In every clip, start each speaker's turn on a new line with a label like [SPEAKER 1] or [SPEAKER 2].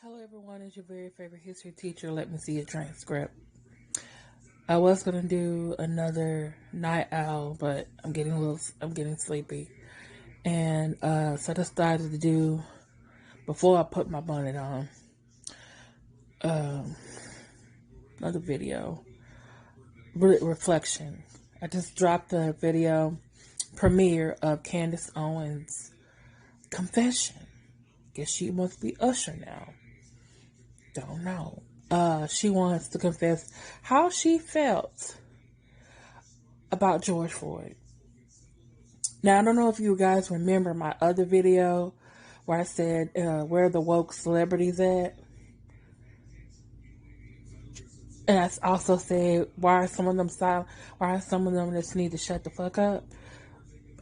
[SPEAKER 1] Hello everyone, it's your very favorite history teacher. Let me see your transcript. I was gonna do another night owl, but I'm getting sleepy. And so I decided to do, before I put my bonnet on, another video. Reflection. I just dropped a video premiere of Candice Owens' confession. Guess she must be Usher now. Don't know. She wants to confess how she felt about George Floyd. Now, I don't know if you guys remember my other video where I said, where are the woke celebrities at? And I also said, why are some of them silent? Why are some of them just need to shut the fuck up?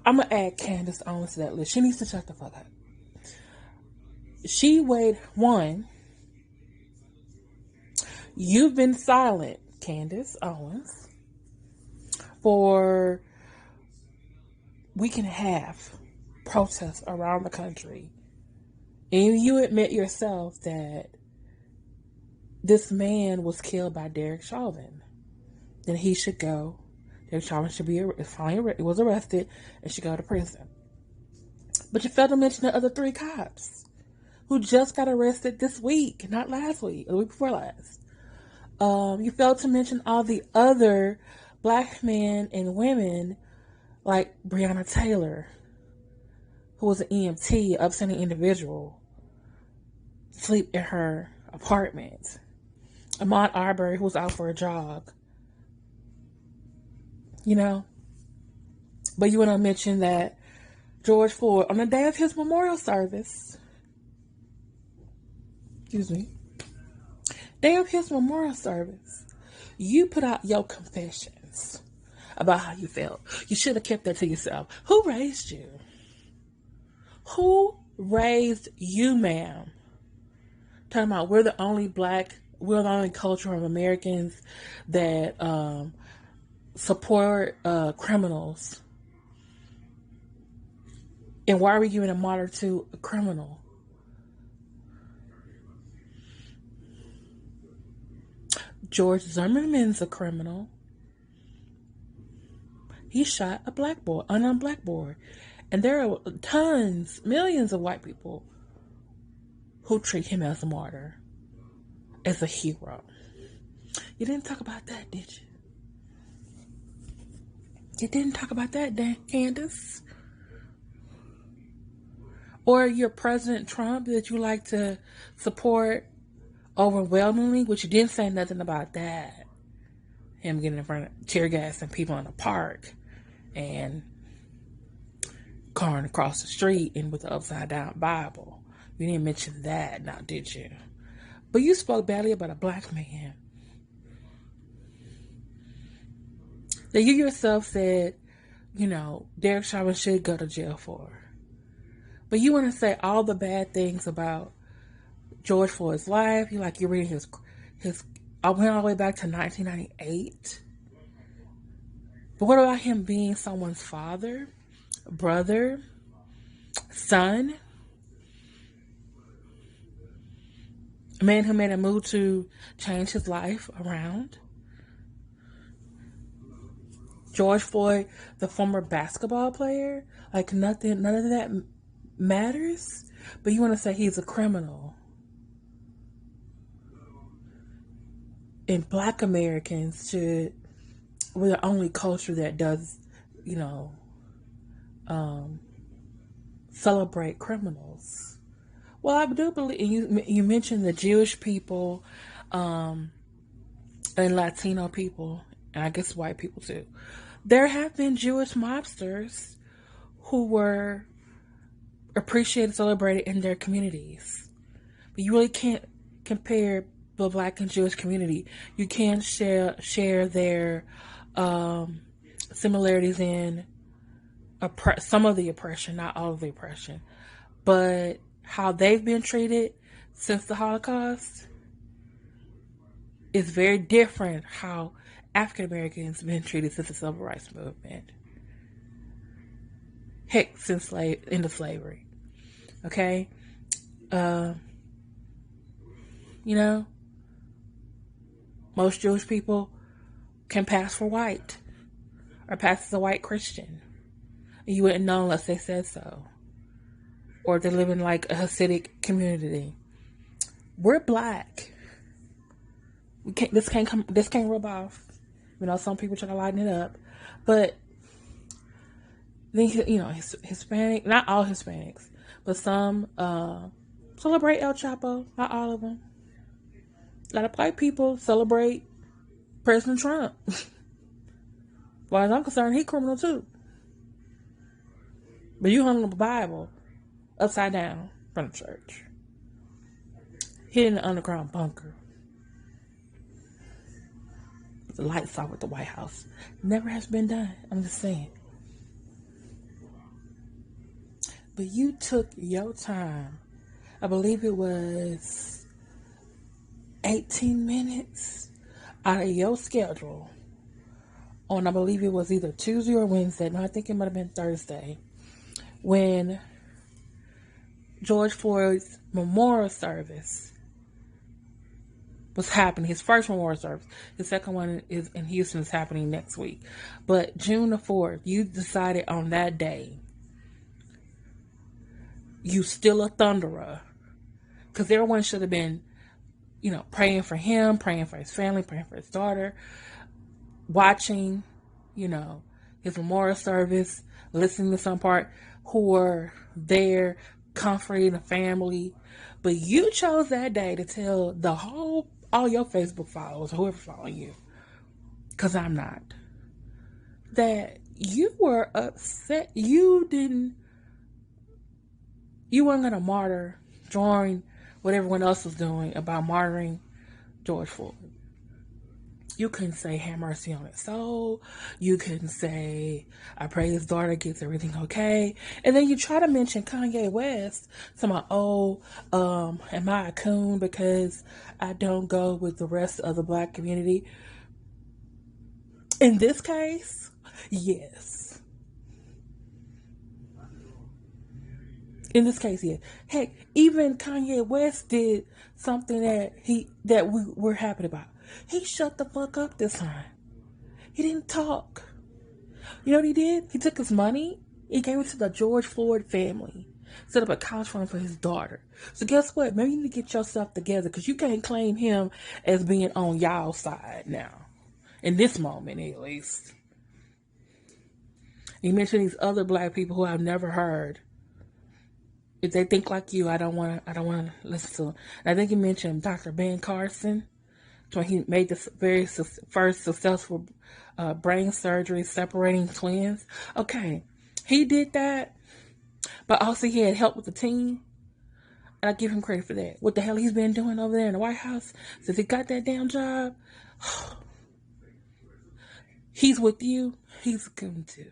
[SPEAKER 1] I'm going to add Candice Owens to that list. She needs to shut the fuck up. She weighed one. You've been silent, Candice Owens, for a week and a half protests around the country. And you admit yourself that this man was killed by Derek Chauvin. Then he should go. Derek Chauvin should be was arrested and should go to prison. But you failed to mention the other 3 cops who just got arrested this week, not last week, or the week before last. You failed to mention all the other black men and women like Breonna Taylor, who was an EMT, upstanding individual, sleep in her apartment. Ahmaud Arbery, who was out for a jog. You know? But you want to mention that George Floyd, on the day of his memorial service, you put out your confessions about how you felt. You should have kept that to yourself. Who raised you? Who raised you, ma'am? Talking about we're the only culture of Americans that support criminals. And why were you in a martyr to a criminal? George Zimmerman's a criminal. He shot a black boy, unarmed black boy. And there are millions of white people who treat him as a martyr, as a hero. You didn't talk about that, did you? You didn't talk about that, Candice? Or your President Trump that you like to support overwhelmingly, which you didn't say nothing about that. Him getting in front of tear gas and people in the park and carring across the street and with the upside down Bible. You didn't mention that now, did you? But you spoke badly about a black man that you yourself said, Derek Chauvin should go to jail for. But you want to say all the bad things about George Floyd's life. You're reading his I went all the way back to 1998. But what about him being someone's father, brother, son? A man who made a move to change his life around. George Floyd, the former basketball player, none of that matters. But you want to say he's a criminal. And black Americans we're the only culture that does, celebrate criminals. Well, I do believe, you mentioned the Jewish people, and Latino people, and I guess white people too. There have been Jewish mobsters who were appreciated, celebrated in their communities. But you really can't compare the black and Jewish community. You can share their similarities in some of the oppression, not all of the oppression, but how they've been treated since the Holocaust is very different how African Americans have been treated since the Civil Rights Movement. Heck, since into slavery. Okay? you know? Most Jewish people can pass for white or pass as a white Christian. And you wouldn't know unless they said so. Or they live in like a Hasidic community. We're black. This can't rub off. You know, some people try to lighten it up. But then, you know, Hispanic, not all Hispanics, but some celebrate El Chapo. Not all of them. A lot of white people celebrate President Trump. As far as I'm concerned, he's criminal too. But you hung the Bible upside down from the church. Hid in the underground bunker. The lights off at the White House. Never has been done. I'm just saying. But you took your time. I believe it was 18 minutes out of your schedule on, I believe it was either Tuesday or Wednesday. No, I think it might have been Thursday. When George Floyd's memorial service was happening. His first memorial service. His second one is in Houston, is happening next week. But June the 4th, you decided on that day, you still a thunderer. Because everyone should have been, you know, praying for him, praying for his family, praying for his daughter, watching, you know, his memorial service, listening to some part, who were there comforting the family. But you chose that day to tell all your Facebook followers, whoever following you, because I'm not, that you were upset. You weren't going to martyr, join what everyone else was doing about martyring George Floyd. You couldn't say, have mercy on his soul. You couldn't say, I pray his daughter gets everything okay. And then you try to mention Kanye West. So am I a coon because I don't go with the rest of the black community? In this case, yes. In this case, yeah. Heck, even Kanye West did something that we were happy about. He shut the fuck up this time. He didn't talk. You know what he did? He took his money, he gave it to the George Floyd family. Set up a college fund for his daughter. So guess what? Maybe you need to get yourself together, because you can't claim him as being on y'all's side now. In this moment, at least. He mentioned these other black people who I've never heard. If they think like you, I don't want to listen to them. And I think he mentioned Dr. Ben Carson. When he made this very first successful brain surgery separating twins. Okay, he did that, but also he had help with the team. And I give him credit for that. What the hell he's been doing over there in the White House since he got that damn job. He's with you. He's going to.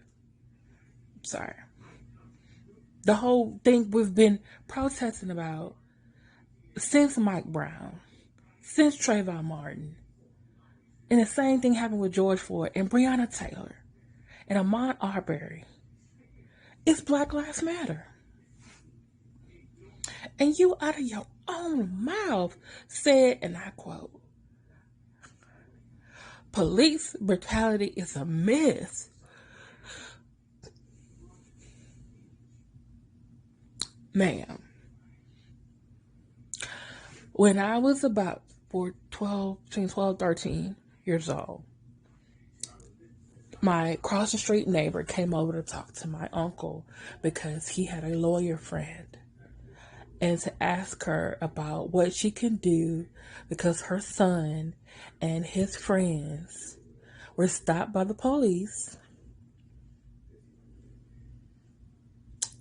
[SPEAKER 1] Sorry. The whole thing we've been protesting about since Mike Brown, since Trayvon Martin, and the same thing happened with George Floyd and Breonna Taylor and Ahmaud Arbery. It's Black Lives Matter. And you, out of your own mouth, said, and I quote, police brutality is a myth. Ma'am, when I was about between 12, 13 years old, my cross the street neighbor came over to talk to my uncle because he had a lawyer friend, and to ask her about what she can do because her son and his friends were stopped by the police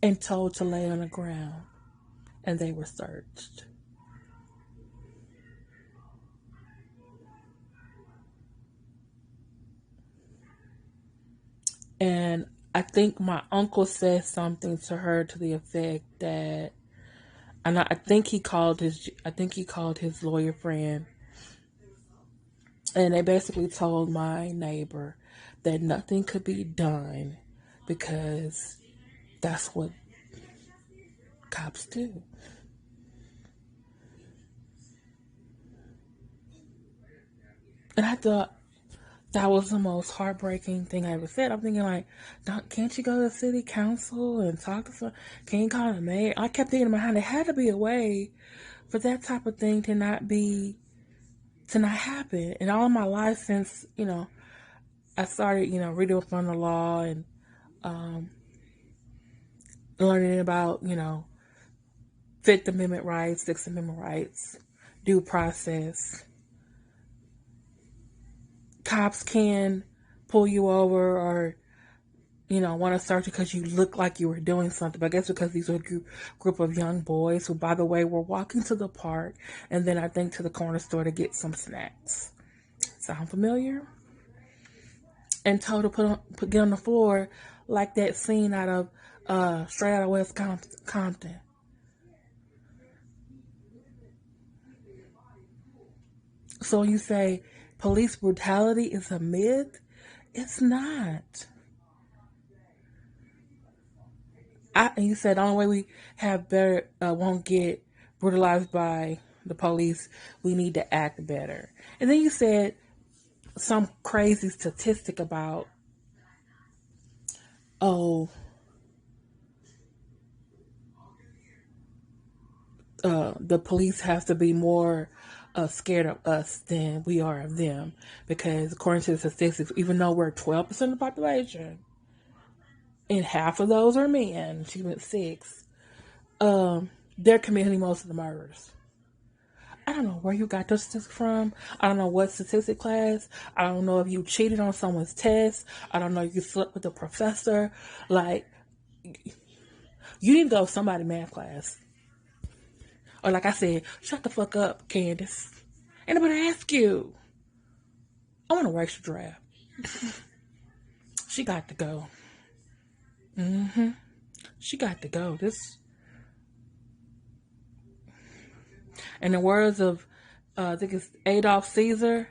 [SPEAKER 1] and told to lay on the ground, and they were searched. And I think my uncle said something to her to the effect that, and I think he called his lawyer friend, and they basically told my neighbor that nothing could be done because that's what cops do. And I thought that was the most heartbreaking thing I ever said. I'm thinking like, can't you go to city council and talk to someone? Can you call the mayor? I kept thinking in my mind, there had to be a way for that type of thing to not happen. And all of my life since, I started, reading up on the law and learning about, Fifth Amendment rights, Sixth Amendment rights, due process. Cops can pull you over or, want to search you because you look like you were doing something. But I guess because these are a group of young boys who, by the way, were walking to the park and then I think to the corner store to get some snacks. Sound familiar? And told to get on the floor like that scene out of Straight Out of West Compton. So you say police brutality is a myth? It's not. You said the only way we have better won't get brutalized by the police, we need to act better. And then you said some crazy statistic about, the police have to be more scared of us than we are of them. Because according to the statistics, even though we're 12% of the population, and half of those are men, she went 6, they're committing most of the murders. I don't know where you got those statistics from. I don't know what statistic class. I don't know if you cheated on someone's test. I don't know if you slept with the professor. Like, you need to go to somebody's math class. Or like I said, shut the fuck up, Candice. Ain't nobody ask you. I want to race the draft. She got to go. She got to go. In the words of, I think it's Adolf Caesar,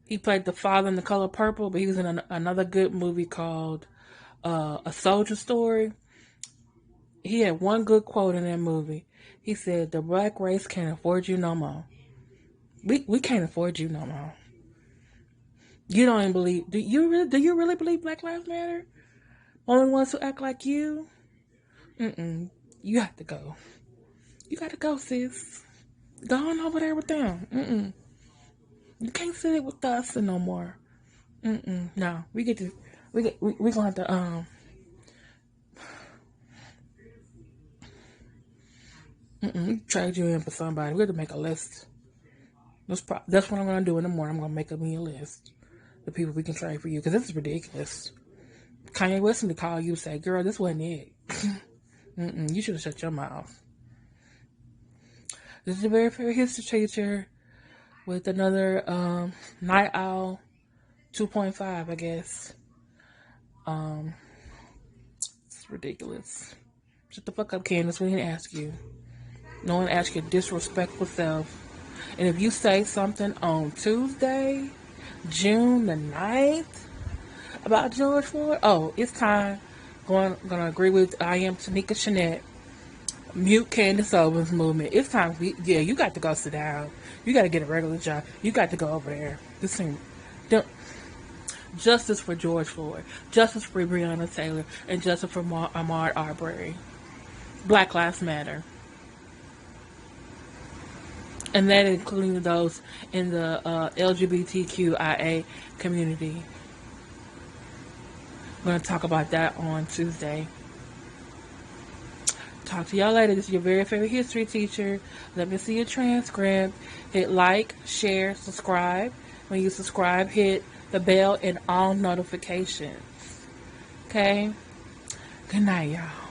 [SPEAKER 1] he played the father in The Color Purple, but he was in another good movie called A Soldier Story. He had one good quote in that movie. He said, "The black race can't afford you no more. We can't afford you no more." You don't even believe. Do you really believe Black Lives Matter? Only ones who act like you? You have to go. You got to go, sis. Go on over there with them. You can't sit with us no more. No, we gonna have to trade you in for somebody. We have to make a list. That's what I'm gonna do in the morning. I'm gonna make me a list. The people we can trade for you, because this is ridiculous. Kanye West to call you and say, "Girl, this wasn't it." You should have shut your mouth. This is a very fair history teacher with another Night Owl 2.5, I guess. It's ridiculous. Shut the fuck up, Candice. We didn't ask you. No one asked your disrespectful self. And if you say something on Tuesday, June the 9th, about George Floyd, it's time. Gonna agree with I am Tanika Chanette. Mute Candice Owens movement. It's time. You got to go sit down. You got to get a regular job. You got to go over there. Justice for George Floyd. Justice for Breonna Taylor. And justice for Ahmaud Arbery. Black Lives Matter. And that including those in the LGBTQIA community. We're going to talk about that on Tuesday. Talk to y'all later. This is your very favorite history teacher. Let me see your transcript. Hit like, share, subscribe. When you subscribe, hit the bell and all notifications. Okay? Good night, y'all.